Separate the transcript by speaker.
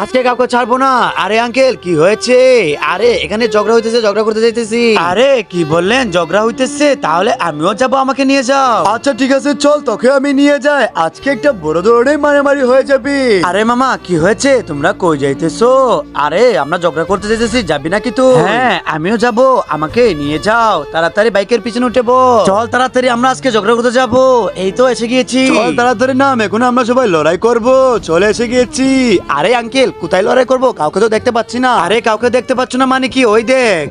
Speaker 1: আজকে কাউকে ছাড়বো না। আরে আঙ্কেল কি হয়েছে? আরে এখানে ঝগড়া হইতেছে, ঝগড়া করতে যাইতেছি। আরে কি বললেন ঝগড়া হইতেছে? তাহলে আমিও যাবো, আমাকে নিয়ে যাও।
Speaker 2: আচ্ছা ঠিক আছে চল, তোকে আমি নিয়ে যাই। আজকে একটা বড় ধরনের মারামারি হয়ে যাবে।
Speaker 1: আরে মামা কি হয়েছে? তোমরা কই যাইতেছো? আরে আমরা ঝগড়া করতে যাইতেছি, যাবি নাকি তুই? হ্যাঁ আমিও যাবো, আমাকে নিয়ে যাও। তাড়াতাড়ি বাইকের পিছনে উঠে বল। চল তাড়াতাড়ি, আমরা আজকে ঝগড়া করতে যাবো। এই তো এসে গিয়েছি।
Speaker 2: চল তাড়াতাড়ি নাম, এখন আমরা সবাই লড়াই করব। চলে এসে গেছি।
Speaker 1: আরে আঙ্কেল কোথায় লড়াই করবো? কাউকে তো দেখতে পাচ্ছি না। আরে কাউকে দেখতে পাচ্ছ না মানে কি? ওই দেখ।